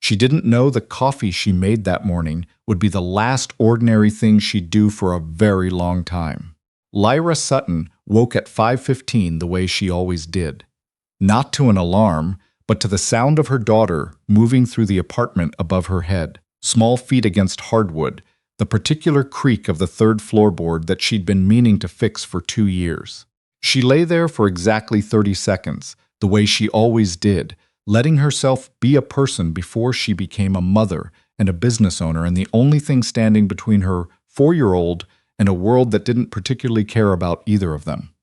She didn't know the coffee she made that morning would be the last ordinary thing she'd do for a very long time. Lyra Sutton woke at 5:15 the way she always did. Not to an alarm, but to the sound of her daughter moving through the apartment above her head, small feet against hardwood, the particular creak of the third floorboard that she'd been meaning to fix for 2 years. She lay there for exactly 30 seconds, the way she always did, letting herself be a person before she became a mother and a business owner, and the only thing standing between her 4-year-old and a world that didn't particularly care about either of them.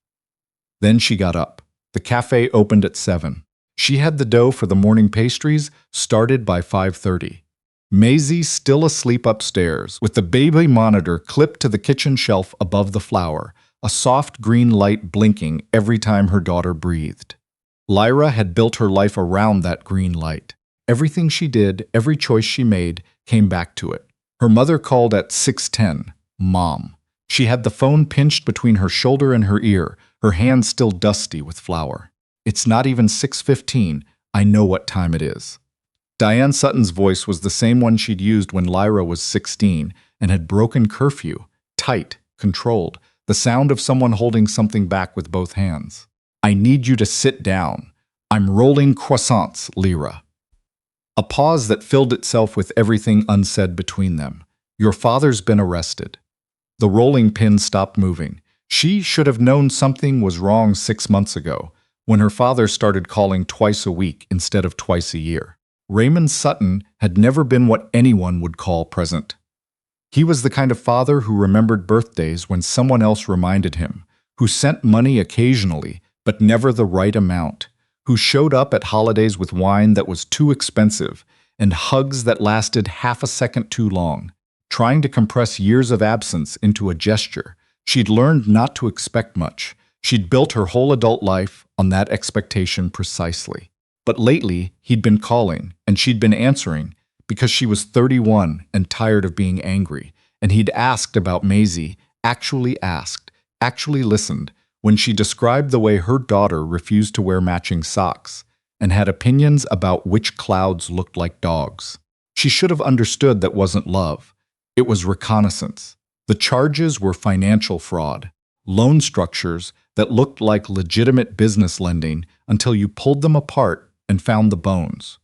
Then she got up. The cafe opened at 7. She had the dough for the morning pastries started by 5:30. Maisie still asleep upstairs, with the baby monitor clipped to the kitchen shelf above the flour, a soft green light blinking every time her daughter breathed. Lyra had built her life around that green light. Everything she did, every choice she made, came back to it. Her mother called at 6:10, Mom. She had the phone pinched between her shoulder and her ear, her hands still dusty with flour. It's not even 6:15. I know what time it is. Diane Sutton's voice was the same one she'd used when Lyra was 16 and had broken curfew, tight, controlled, the sound of someone holding something back with both hands. I need you to sit down. I'm rolling croissants, Lyra. A pause that filled itself with everything unsaid between them. Your father's been arrested. The rolling pin stopped moving. She should have known something was wrong 6 months ago, when her father started calling twice a week instead of twice a year. Raymond Sutton had never been what anyone would call present. He was the kind of father who remembered birthdays when someone else reminded him, who sent money occasionally, but never the right amount, who showed up at holidays with wine that was too expensive and hugs that lasted half a second too long, trying to compress years of absence into a gesture. She'd learned not to expect much. She'd built her whole adult life on that expectation precisely. But lately, he'd been calling, and she'd been answering, because she was 31 and tired of being angry, and he'd asked about Maisie, actually asked, actually listened, when she described the way her daughter refused to wear matching socks, and had opinions about which clouds looked like dogs. She should have understood that wasn't love. It was reconnaissance. The charges were financial fraud, loan structures that looked like legitimate business lending until you pulled them apart and found the bones.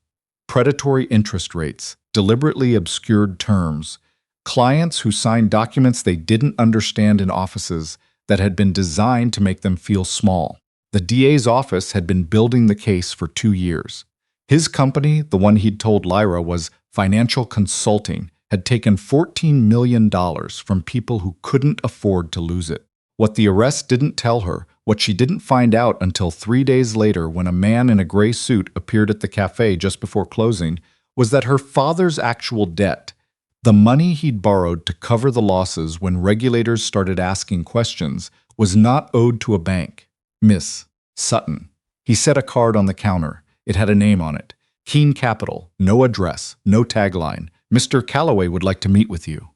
Predatory interest rates, deliberately obscured terms, clients who signed documents they didn't understand in offices that had been designed to make them feel small. The DA's office had been building the case for 2 years. His company, the one he'd told Lyra was financial consulting, had taken $14 million from people who couldn't afford to lose it. What the arrest didn't tell her, what she didn't find out until 3 days later when a man in a gray suit appeared at the cafe just before closing, was that her father's actual debt, the money he'd borrowed to cover the losses when regulators started asking questions, was not owed to a bank. Miss Sutton. He set a card on the counter. It had a name on it. Keene Capital. No address. No tagline. Mr. Calloway would like to meet with you.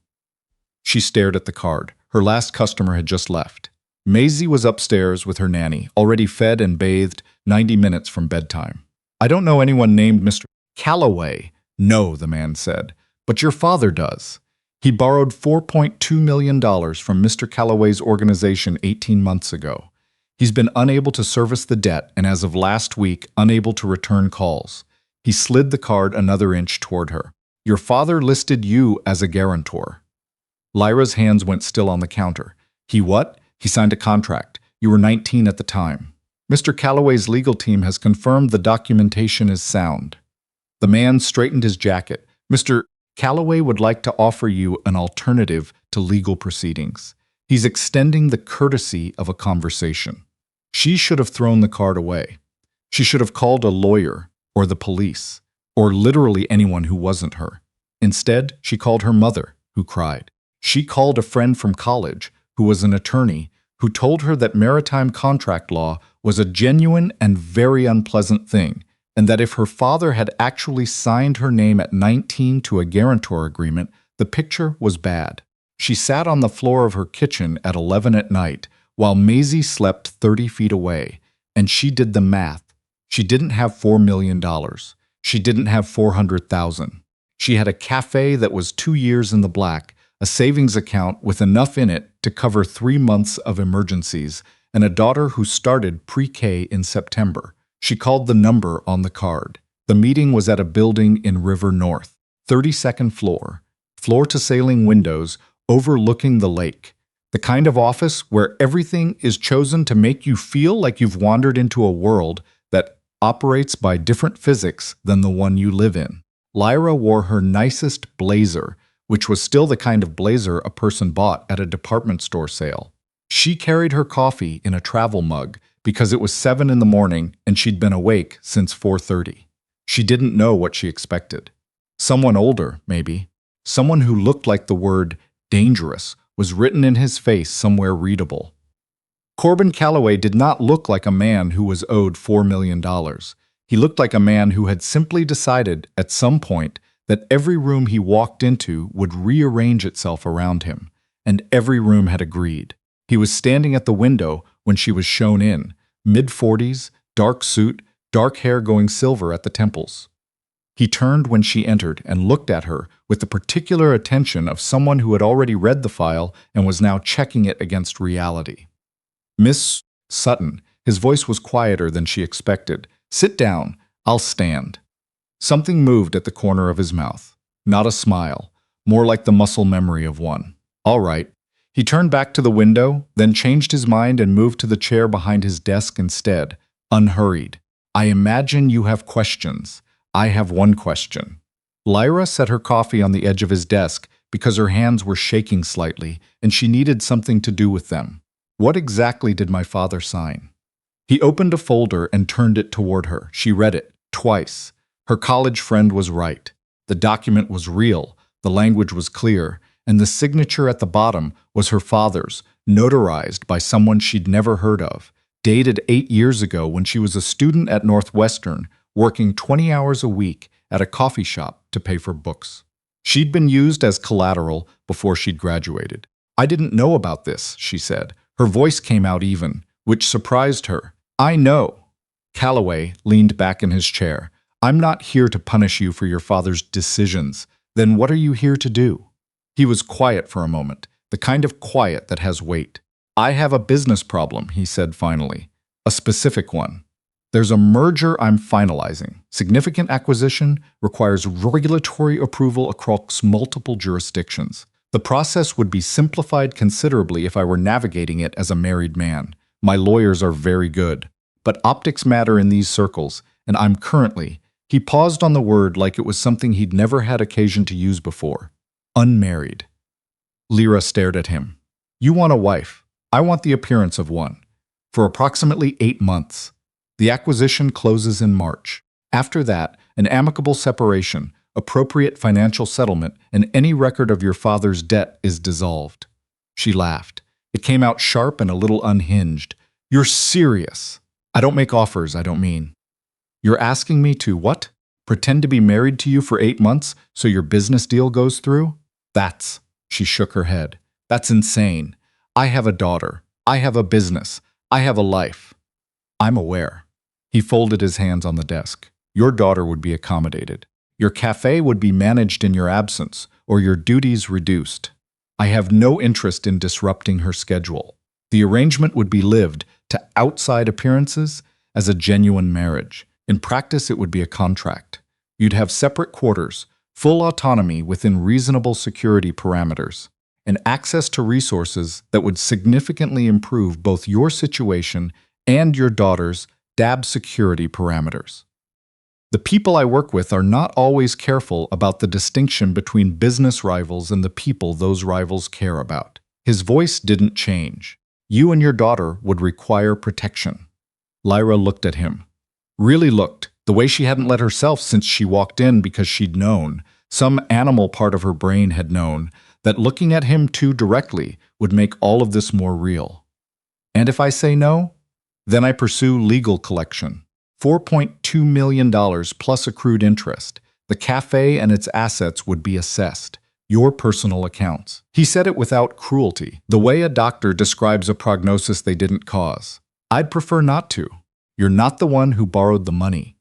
She stared at the card. Her last customer had just left. Maisie was upstairs with her nanny, already fed and bathed 90 minutes from bedtime. I don't know anyone named Mr. Calloway. No, the man said. But your father does. He borrowed $4.2 million from Mr. Calloway's organization 18 months ago. He's been unable to service the debt and as of last week, unable to return calls. He slid the card another inch toward her. Your father listed you as a guarantor. Lyra's hands went still on the counter. He what? He signed a contract. You were 19 at the time. Mr. Calloway's legal team has confirmed the documentation is sound. The man straightened his jacket. Mr. Calloway would like to offer you an alternative to legal proceedings. He's extending the courtesy of a conversation. She should have thrown the card away. She should have called a lawyer or the police or literally anyone who wasn't her. Instead, she called her mother, who cried. She called a friend from college, who was an attorney, who told her that maritime contract law was a genuine and very unpleasant thing, and that if her father had actually signed her name at 19 to a guarantor agreement, the picture was bad. She sat on the floor of her kitchen at 11 at night, while Maisie slept 30 feet away, and she did the math. She didn't have $4 million. She didn't have 400,000. She had a café that was 2 years in the black, a savings account with enough in it to cover 3 months of emergencies, and a daughter who started pre-K in September. She called the number on the card. The meeting was at a building in River North, 32nd floor, floor-to-ceiling windows overlooking the lake. The kind of office where everything is chosen to make you feel like you've wandered into a world that operates by different physics than the one you live in. Lyra wore her nicest blazer, which was still the kind of blazer a person bought at a department store sale. She carried her coffee in a travel mug because it was 7 in the morning and she'd been awake since 4:30. She didn't know what she expected. Someone older, maybe. Someone who looked like the word dangerous was written in his face somewhere readable. Corbin Calloway did not look like a man who was owed $4 million. He looked like a man who had simply decided at some point that every room he walked into would rearrange itself around him, and every room had agreed. He was standing at the window when she was shown in, mid-40s, dark suit, dark hair going silver at the temples. He turned when she entered and looked at her with the particular attention of someone who had already read the file and was now checking it against reality. "Miss Sutton," his voice was quieter than she expected. "Sit down. I'll stand." Something moved at the corner of his mouth. Not a smile, more like the muscle memory of one. "All right." He turned back to the window, then changed his mind and moved to the chair behind his desk instead, unhurried. "I imagine you have questions. I have one question." Lyra set her coffee on the edge of his desk because her hands were shaking slightly and she needed something to do with them. "What exactly did my father sign?" He opened a folder and turned it toward her. She read it, twice. Her college friend was right. The document was real, the language was clear, and the signature at the bottom was her father's, notarized by someone she'd never heard of, dated 8 years ago when she was a student at Northwestern, working 20 hours a week at a coffee shop to pay for books. She'd been used as collateral before she'd graduated. "I didn't know about this," she said. Her voice came out even, which surprised her. "I know." Calloway leaned back in his chair. "I'm not here to punish you for your father's decisions. Then what are you here to do?" He was quiet for a moment, the kind of quiet that has weight. "I have a business problem," he said finally. "A specific one. There's a merger I'm finalizing. Significant acquisition requires regulatory approval across multiple jurisdictions. The process would be simplified considerably if I were navigating it as a married man. My lawyers are very good. But optics matter in these circles, and I'm currently—" He paused on the word like it was something he'd never had occasion to use before. "Unmarried." Lyra stared at him. "You want a wife. I want the appearance of one. For approximately 8 months. The acquisition closes in March. After that, an amicable separation, appropriate financial settlement, and any record of your father's debt is dissolved." She laughed. It came out sharp and a little unhinged. "You're serious." "I don't make offers, I don't mean." "You're asking me to what? Pretend to be married to you for 8 months so your business deal goes through? That's—" She shook her head. "That's insane. I have a daughter. I have a business. I have a life." "I'm aware." He folded his hands on the desk. "Your daughter would be accommodated. Your café would be managed in your absence, or your duties reduced. I have no interest in disrupting her schedule. The arrangement would be lived, to outside appearances, as a genuine marriage. In practice, it would be a contract. You'd have separate quarters, full autonomy within reasonable security parameters, and access to resources that would significantly improve both your situation and your daughter's DAB security parameters. The people I work with are not always careful about the distinction between business rivals and the people those rivals care about." His voice didn't change. "You and your daughter would require protection." Lyra looked at him. Really looked, the way she hadn't let herself since she walked in because she'd known, some animal part of her brain had known, that looking at him too directly would make all of this more real. "And if I say no? Then I pursue legal collection. $4.2 million plus accrued interest. The café and its assets would be assessed. Your personal accounts." He said it without cruelty, the way a doctor describes a prognosis they didn't cause. "I'd prefer not to. You're not the one who borrowed the money.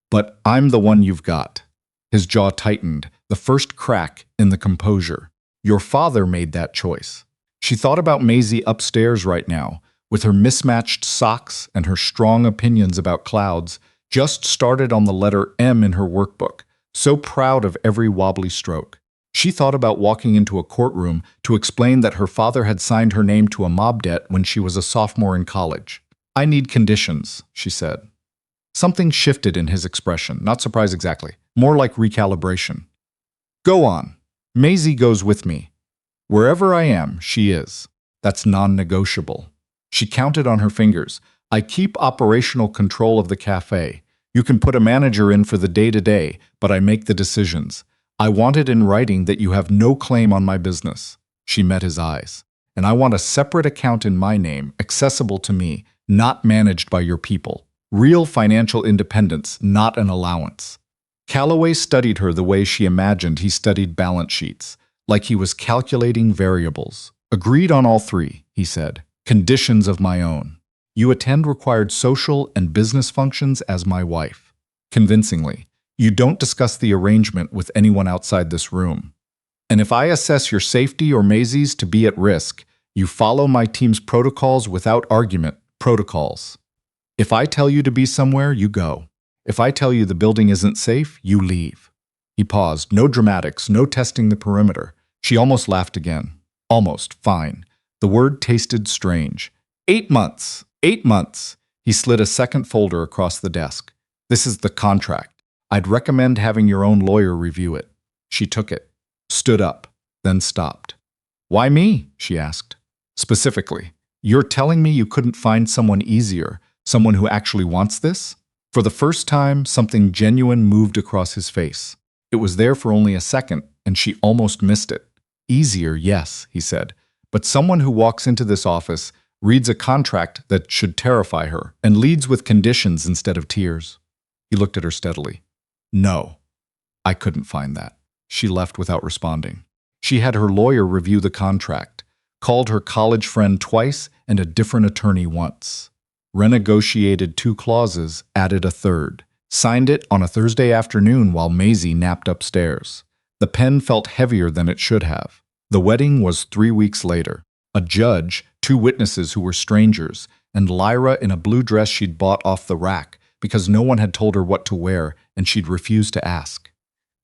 But I'm the one you've got. His jaw tightened, the first crack in the composure. Your father made that choice. She thought about Maisie upstairs right now, with her mismatched socks and her strong opinions about clouds, just started on the letter M in her workbook, so proud of every wobbly stroke. She thought about walking into a courtroom to explain that her father had signed her name to a mob debt when she was a sophomore in college. I need conditions, she said. Something shifted in his expression, not surprise exactly, more like recalibration. Go on. Maisie goes with me. Wherever I am, she is. That's non-negotiable. She counted on her fingers. I keep operational control of the café. You can put a manager in for the day-to-day, but I make the decisions. I want it in writing that you have no claim on my business. She met his eyes. And I want a separate account in my name, accessible to me, not managed by your people. Real financial independence, not an allowance. Calloway studied her the way she imagined he studied balance sheets, like he was calculating variables. Agreed on all three, he said. Conditions of my own. You attend required social and business functions as my wife. Convincingly. You don't discuss the arrangement with anyone outside this room. And if I assess your safety or Maisie's to be at risk, you follow my team's protocols without argument. Protocols. If I tell you to be somewhere, you go. If I tell you the building isn't safe, you leave. He paused. No dramatics, no testing the perimeter. She almost laughed again. Almost. Fine. The word tasted strange. 8 months. 8 months. He slid a second folder across the desk. This is the contract. I'd recommend having your own lawyer review it. She took it, stood up, then stopped. Why me? She asked. Specifically, you're telling me you couldn't find someone easier, someone who actually wants this? For the first time, something genuine moved across his face. It was there for only a second, and she almost missed it. Easier, yes, he said, but someone who walks into this office, reads a contract that should terrify her, and leads with conditions instead of tears. He looked at her steadily. No, I couldn't find that. She left without responding. She had her lawyer review the contract, called her college friend twice and a different attorney once. Renegotiated 2 clauses, added a third. Signed it on a Thursday afternoon while Maisie napped upstairs. The pen felt heavier than it should have. The wedding was 3 weeks later. A judge, 2 witnesses who were strangers, and Lyra in a blue dress she'd bought off the rack because no one had told her what to wear and she'd refused to ask.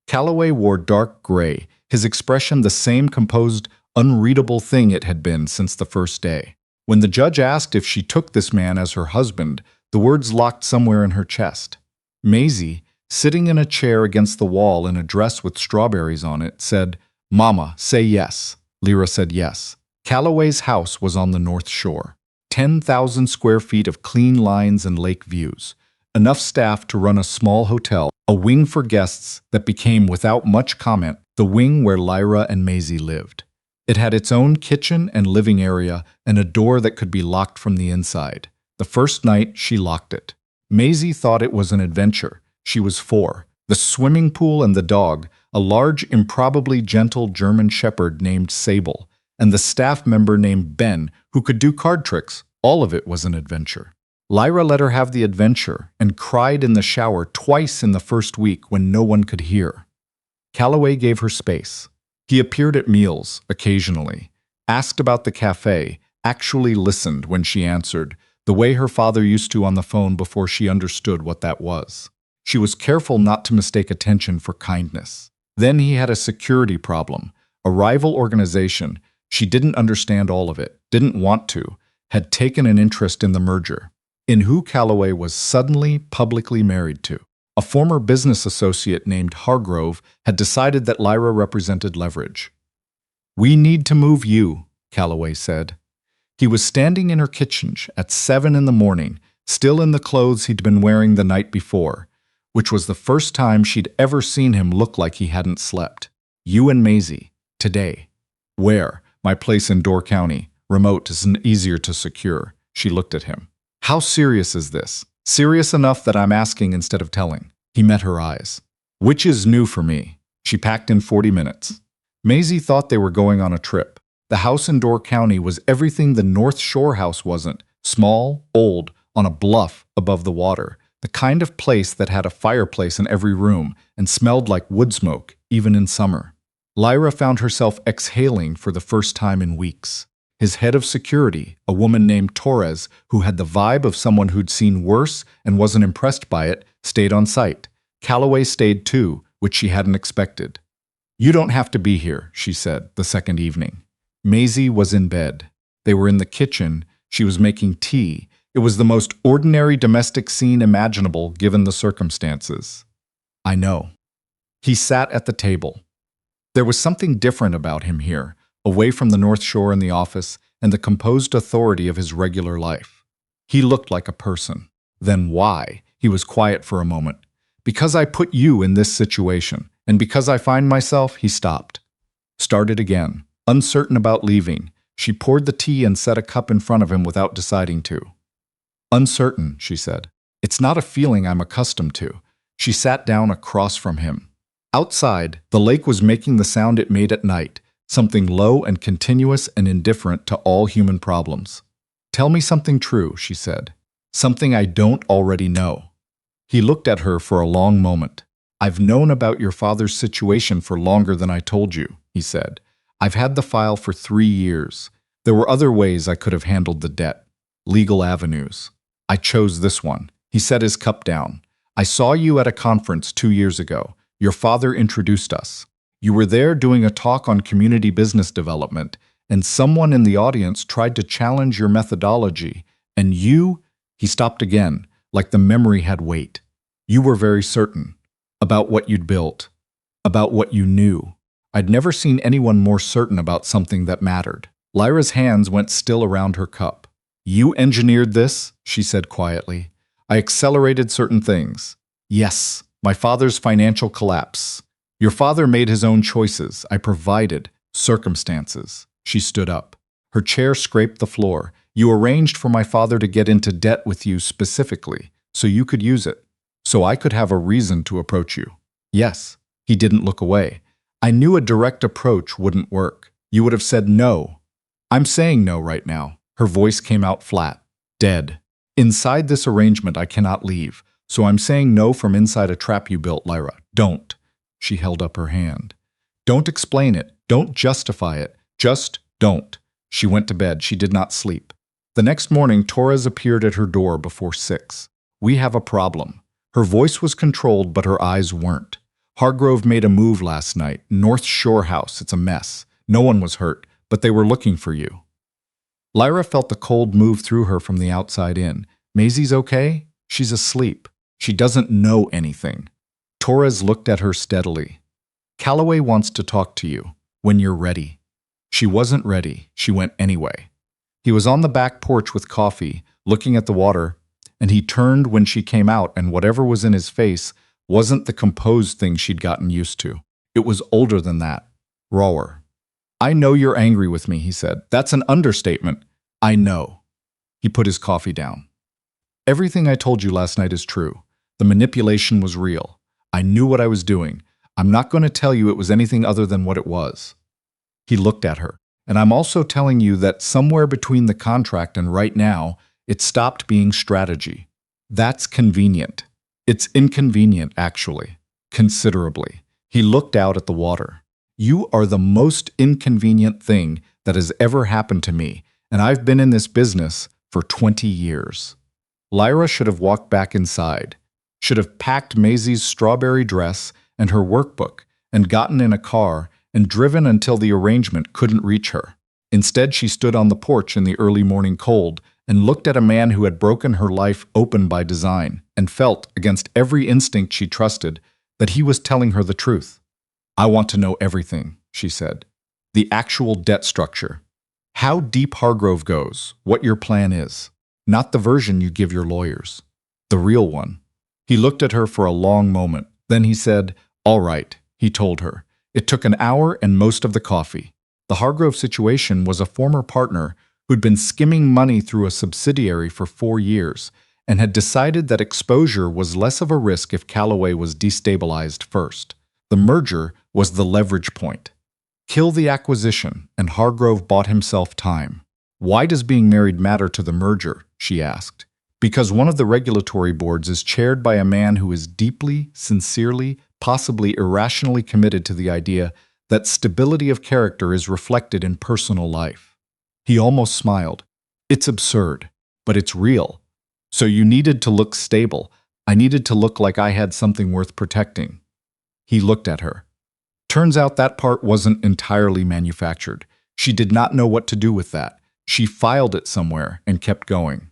Calloway wore dark gray, his expression the same composed, unreadable thing it had been since the first day. When the judge asked if she took this man as her husband, the words locked somewhere in her chest. Maisie, sitting in a chair against the wall in a dress with strawberries on it, said, "Mama, say yes." Lyra said yes. Calloway's house was on the North Shore. 10,000 square feet of clean lines and lake views. Enough staff to run a small hotel, a wing for guests that became, without much comment, the wing where Lyra and Maisie lived. It had its own kitchen and living area and a door that could be locked from the inside. The first night, she locked it. Maisie thought it was an adventure. She was 4. The swimming pool and the dog, a large, improbably gentle German shepherd named Sable, and the staff member named Ben, who could do card tricks. All of it was an adventure. Lyra let her have the adventure and cried in the shower twice in the first week when no one could hear. Calloway gave her space. He appeared at meals, occasionally, asked about the café, actually listened when she answered, the way her father used to on the phone before she understood what that was. She was careful not to mistake attention for kindness. Then he had a security problem, a rival organization. She didn't understand all of it, didn't want to, had taken an interest in the merger, in who Calloway was suddenly publicly married to. A former business associate named Hargrove had decided that Lyra represented leverage. "We need to move you," Calloway said. He was standing in her kitchen at 7 in the morning, still in the clothes he'd been wearing the night before, which was the first time she'd ever seen him look like he hadn't slept. "You and Maisie, today." "Where?" "My place in Door County. Remote isn't easier to secure." She looked at him. "How serious is this?" "Serious enough that I'm asking instead of telling." He met her eyes. "Which is new for me." She packed in 40 minutes. Maisie thought they were going on a trip. The house in Door County was everything the North Shore house wasn't. Small, old, on a bluff above the water. The kind of place that had a fireplace in every room and smelled like wood smoke, even in summer. Lyra found herself exhaling for the first time in weeks. His head of security, a woman named Torres, who had the vibe of someone who'd seen worse and wasn't impressed by it, stayed on site. Calloway stayed too, which she hadn't expected. "You don't have to be here," she said, the second evening. Maisie was in bed. They were in the kitchen. She was making tea. It was the most ordinary domestic scene imaginable given the circumstances. "I know." He sat at the table. There was something different about him here, away from the North Shore and the office and the composed authority of his regular life. He looked like a person. Then why? He was quiet for a moment. "Because I put you in this situation, and because I find myself," he stopped. Started again, uncertain about leaving. She poured the tea and set a cup in front of him without deciding to. "Uncertain," she said. "It's not a feeling I'm accustomed to." She sat down across from him. Outside, the lake was making the sound it made at night, something low and continuous and indifferent to all human problems. "Tell me something true," she said. "Something I don't already know." He looked at her for a long moment. "I've known about your father's situation for longer than I told you," he said. "I've had the file for 3 years. There were other ways I could have handled the debt. Legal avenues. I chose this one." He set his cup down. "I saw you at a conference 2 years ago. Your father introduced us. You were there doing a talk on community business development, and someone in the audience tried to challenge your methodology, and you—" He stopped again, like the memory had weight. "You were very certain. About what you'd built. About what you knew. I'd never seen anyone more certain about something that mattered." Lyra's hands went still around her cup. "You engineered this," she said quietly. "I accelerated certain things. Yes, my father's financial collapse. Your father made his own choices. I provided circumstances." She stood up. Her chair scraped the floor. "You arranged for my father to get into debt with you specifically, so you could use it. So I could have a reason to approach you." "Yes." He didn't look away. "I knew a direct approach wouldn't work. You would have said no." "I'm saying no right now." Her voice came out flat. "Dead. Inside this arrangement I cannot leave. So I'm saying no from inside a trap you built, Lyra. Don't." She held up her hand. "Don't explain it. Don't justify it. Just don't." She went to bed. She did not sleep. The next morning, Torres appeared at her door before 6. "We have a problem." Her voice was controlled, but her eyes weren't. "Hargrove made a move last night. North Shore house. It's a mess. No one was hurt, but they were looking for you." Lyra felt the cold move through her from the outside in. "Maisie's okay? She's asleep. She doesn't know anything." Torres looked at her steadily. "Calloway wants to talk to you. When you're ready." She wasn't ready. She went anyway. He was on the back porch with coffee, looking at the water, and he turned when she came out, and whatever was in his face wasn't the composed thing she'd gotten used to. It was older than that. Rawer. "I know you're angry with me," he said. "That's an understatement." "I know." He put his coffee down. "Everything I told you last night is true. The manipulation was real. I knew what I was doing. I'm not going to tell you it was anything other than what it was." He looked at her. "And I'm also telling you that somewhere between the contract and right now, it stopped being strategy. That's convenient. It's inconvenient, actually. Considerably." He looked out at the water. "You are the most inconvenient thing that has ever happened to me, and I've been in this business for 20 years. Lyra should have walked back inside, should have packed Maisie's strawberry dress and her workbook and gotten in a car and driven until the arrangement couldn't reach her. Instead, she stood on the porch in the early morning cold and looked at a man who had broken her life open by design and felt, against every instinct she trusted, that he was telling her the truth. "I want to know everything," she said. "The actual debt structure. How deep Hargrove goes, what your plan is. Not the version you give your lawyers. The real one." He looked at her for a long moment. Then he said, "All right," he told her. It took an hour and most of the coffee. The Hargrove situation was a former partner who'd been skimming money through a subsidiary for 4 years and had decided that exposure was less of a risk if Calloway was destabilized first. The merger was the leverage point. Kill the acquisition, and Hargrove bought himself time. "Why does being married matter to the merger?" she asked. Because one of the regulatory boards is chaired by a man who is deeply, sincerely, possibly irrationally committed to the idea that stability of character is reflected in personal life. He almost smiled. It's absurd, but it's real. So you needed to look stable. I needed to look like I had something worth protecting. He looked at her. Turns out that part wasn't entirely manufactured. She did not know what to do with that. She filed it somewhere and kept going.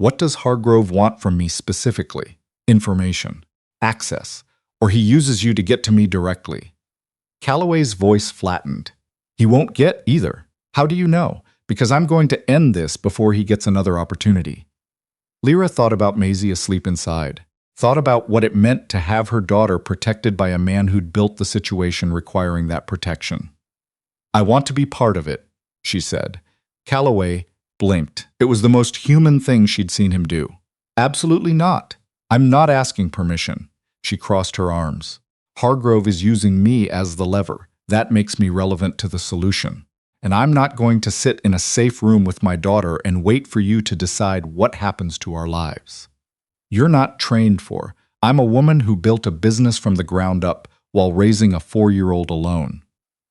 What does Hargrove want from me specifically? Information, access, or he uses you to get to me directly. Calloway's voice flattened. He won't get either. How do you know? Because I'm going to end this before he gets another opportunity. Lyra thought about Maisie asleep inside, thought about what it meant to have her daughter protected by a man who'd built the situation requiring that protection. I want to be part of it, she said. Calloway blinked. It was the most human thing she'd seen him do. Absolutely not. I'm not asking permission. She crossed her arms. Hargrove is using me as the lever. That makes me relevant to the solution. And I'm not going to sit in a safe room with my daughter and wait for you to decide what happens to our lives. You're not trained for. I'm a woman who built a business from the ground up while raising a 4-year-old alone.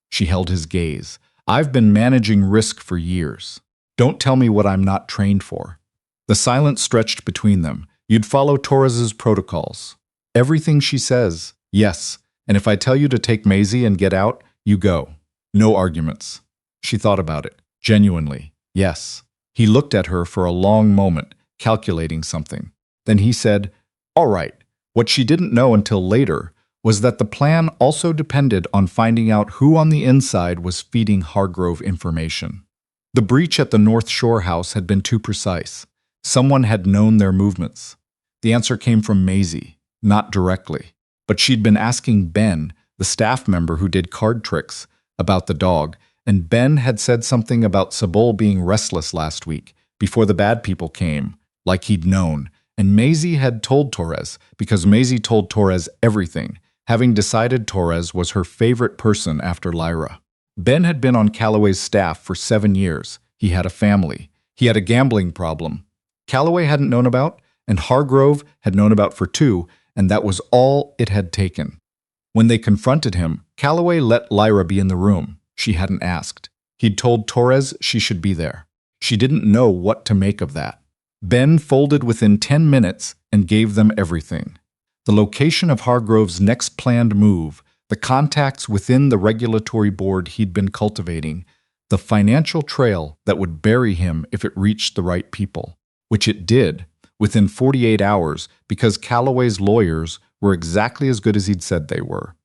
She held his gaze. I've been managing risk for years. Don't tell me what I'm not trained for. The silence stretched between them. You'd follow Torres's protocols. Everything she says, yes. And if I tell you to take Maisie and get out, you go. No arguments. She thought about it. Genuinely, yes. He looked at her for a long moment, calculating something. Then he said, all right. What she didn't know until later was that the plan also depended on finding out who on the inside was feeding Hargrove information. The breach at the North Shore house had been too precise. Someone had known their movements. The answer came from Maisie, not directly. But she'd been asking Ben, the staff member who did card tricks, about the dog, and Ben had said something about Sabol being restless last week, before the bad people came, like he'd known. And Maisie had told Torres, because Maisie told Torres everything, having decided Torres was her favorite person after Lyra. Ben had been on Calloway's staff for 7 years. He had a family. He had a gambling problem. Calloway hadn't known about, and Hargrove had known about for 2, and that was all it had taken. When they confronted him, Calloway let Lyra be in the room. She hadn't asked. He'd told Torres she should be there. She didn't know what to make of that. Ben folded within 10 minutes and gave them everything. The location of Hargrove's next planned move, the contacts within the regulatory board he'd been cultivating, the financial trail that would bury him if it reached the right people, which it did within 48 hours because Calloway's lawyers were exactly as good as he'd said they were.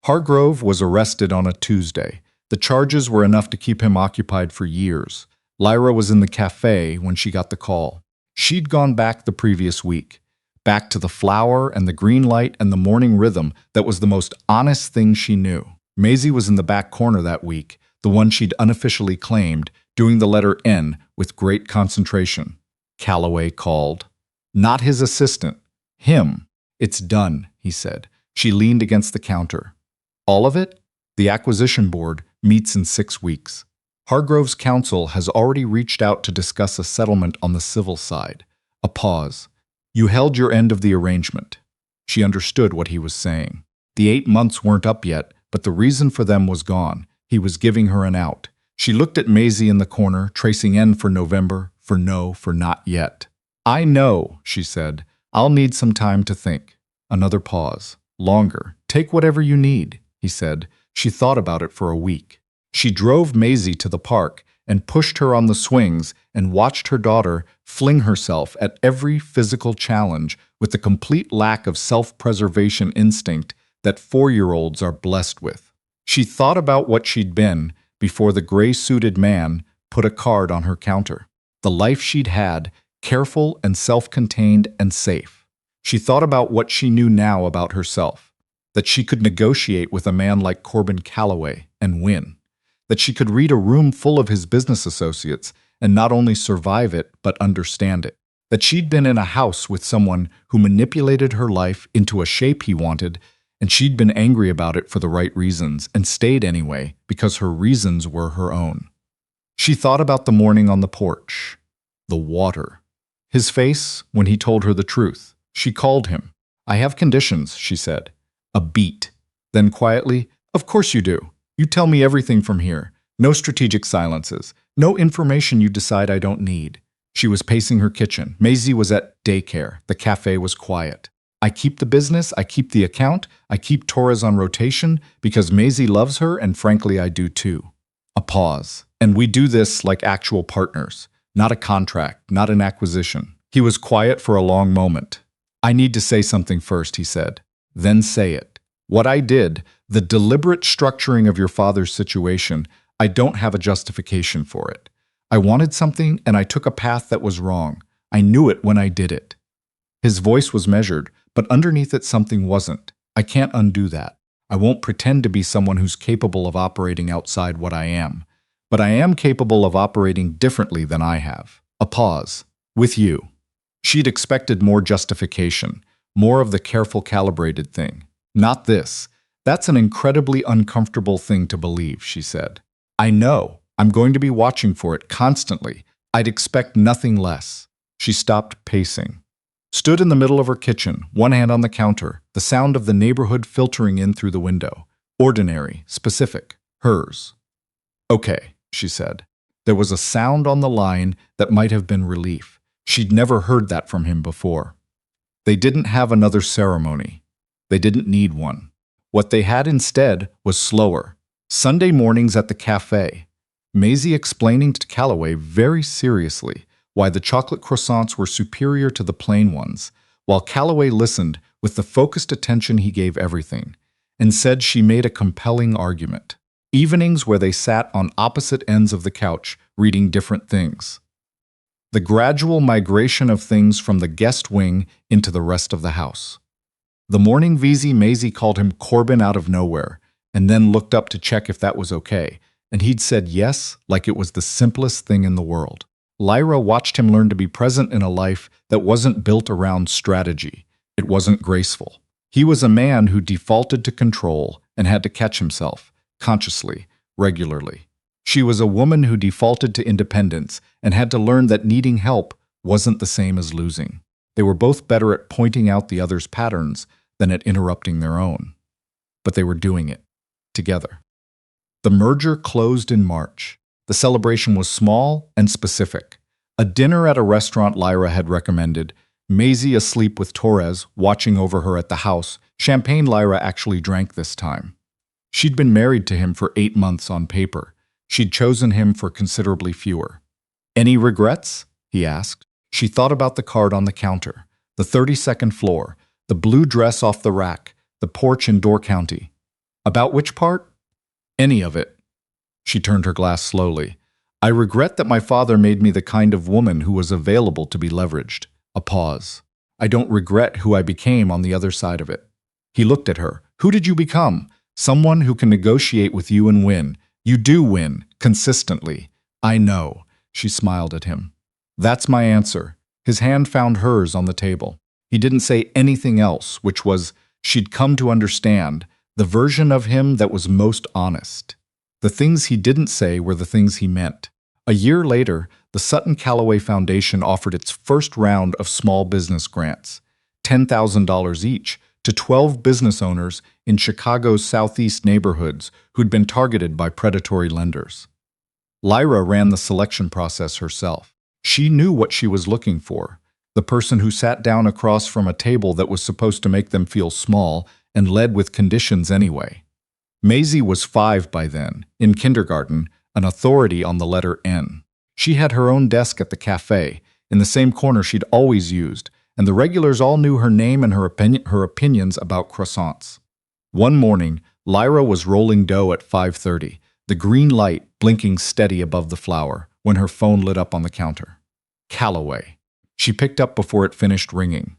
Hargrove was arrested on a Tuesday. The charges were enough to keep him occupied for years. Lyra was in the café when she got the call. She'd gone back the previous week, back to the flower and the green light and the morning rhythm that was the most honest thing she knew. Maisie was in the back corner that week, the one she'd unofficially claimed, doing the letter N with great concentration. Calloway called. Not his assistant. Him. It's done, he said. She leaned against the counter. All of it? The acquisition board meets in 6 weeks. Hargrove's counsel has already reached out to discuss a settlement on the civil side. A pause. You held your end of the arrangement. She understood what he was saying. The 8 months weren't up yet, but the reason for them was gone. He was giving her an out. She looked at Maisie in the corner, tracing N for November, for no, for not yet. I know, she said. I'll need some time to think. Another pause. Longer. Take whatever you need, he said. She thought about it for a week. She drove Maisie to the park and pushed her on the swings and watched her daughter fling herself at every physical challenge with the complete lack of self-preservation instinct that 4-year-olds are blessed with. She thought about what she'd been before the gray-suited man put a card on her counter. The life she'd had, careful and self-contained and safe. She thought about what she knew now about herself, that she could negotiate with a man like Corbin Calloway and win, that she could read a room full of his business associates and not only survive it but understand it, that she'd been in a house with someone who manipulated her life into a shape he wanted, and she'd been angry about it for the right reasons and stayed anyway because her reasons were her own. She thought about the morning on the porch, the water. His face when he told her the truth. She called him. I have conditions, she said. A beat. Then quietly, of course you do. You tell me everything from here. No strategic silences. No information you decide I don't need. She was pacing her kitchen. Maisie was at daycare. The cafe was quiet. I keep the business, I keep the account, I keep Torres on rotation because Maisie loves her and frankly I do too. A pause. And we do this like actual partners. Not a contract, not an acquisition. He was quiet for a long moment. I need to say something first, he said. Then say it. What I did, the deliberate structuring of your father's situation, I don't have a justification for it. I wanted something and I took a path that was wrong. I knew it when I did it. His voice was measured, but underneath it something wasn't. I can't undo that. I won't pretend to be someone who's capable of operating outside what I am. But I am capable of operating differently than I have. A pause. With you. She'd expected more justification, more of the careful calibrated thing. Not this. That's an incredibly uncomfortable thing to believe, she said. I know. I'm going to be watching for it constantly. I'd expect nothing less. She stopped pacing. Stood in the middle of her kitchen, one hand on the counter, the sound of the neighborhood filtering in through the window. Ordinary, specific, hers. Okay, she said. There was a sound on the line that might have been relief. She'd never heard that from him before. They didn't have another ceremony. They didn't need one. What they had instead was slower. Sunday mornings at the café. Maisie explaining to Calloway very seriously why the chocolate croissants were superior to the plain ones, while Calloway listened with the focused attention he gave everything, and said she made a compelling argument. Evenings where they sat on opposite ends of the couch, reading different things. The gradual migration of things from the guest wing into the rest of the house. The morning VZ Maisie called him Corbin out of nowhere, and then looked up to check if that was okay, and he'd said yes like it was the simplest thing in the world. Lyra watched him learn to be present in a life that wasn't built around strategy. It wasn't graceful. He was a man who defaulted to control and had to catch himself, consciously, regularly. She was a woman who defaulted to independence and had to learn that needing help wasn't the same as losing. They were both better at pointing out the other's patterns than at interrupting their own. But they were doing it, together. The merger closed in March. The celebration was small and specific. A dinner at a restaurant Lyra had recommended, Maisie asleep with Torres, watching over her at the house, champagne Lyra actually drank this time. She'd been married to him for 8 months on paper. She'd chosen him for considerably fewer. Any regrets? He asked. She thought about the card on the counter, the 32nd floor, the blue dress off the rack, the porch in Door County. About which part? Any of it. She turned her glass slowly. I regret that my father made me the kind of woman who was available to be leveraged. A pause. I don't regret who I became on the other side of it. He looked at her. Who did you become? Someone who can negotiate with you and win. You do win, consistently. I know. She smiled at him. That's my answer. His hand found hers on the table. He didn't say anything else, which was, she'd come to understand, the version of him that was most honest. The things he didn't say were the things he meant. A year later, the Sutton Calloway Foundation offered its first round of small business grants, $10,000 each, to 12 business owners in Chicago's southeast neighborhoods who'd been targeted by predatory lenders. Lyra ran the selection process herself. She knew what she was looking for, the person who sat down across from a table that was supposed to make them feel small and led with conditions anyway. Maisie was 5 by then, in kindergarten, an authority on the letter N. She had her own desk at the cafe, in the same corner she'd always used, and the regulars all knew her name and her opinions about croissants. One morning, Lyra was rolling dough at 5:30, the green light blinking steady above the flour, when her phone lit up on the counter. Calloway. She picked up before it finished ringing.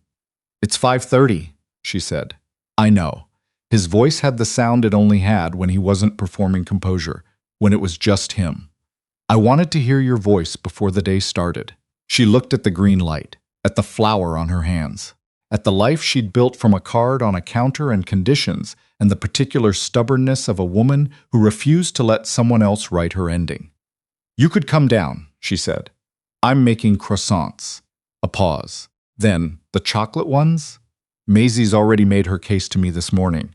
It's 5:30, she said. I know. His voice had the sound it only had when he wasn't performing composure, when it was just him. I wanted to hear your voice before the day started. She looked at the green light, at the flour on her hands, at the life she'd built from a card on a counter and conditions, and the particular stubbornness of a woman who refused to let someone else write her ending. You could come down, she said. I'm making croissants. A pause. Then, the chocolate ones? Maisie's already made her case to me this morning.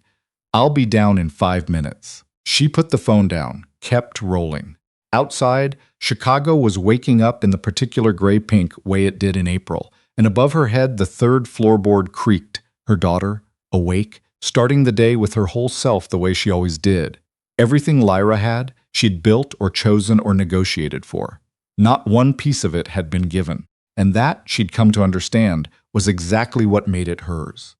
I'll be down in 5 minutes. She put the phone down, kept rolling. Outside, Chicago was waking up in the particular gray-pink way it did in April, and above her head the third floorboard creaked, her daughter, awake, starting the day with her whole self the way she always did. Everything Lyra had, she'd built or chosen or negotiated for. Not one piece of it had been given, and that, she'd come to understand, was exactly what made it hers.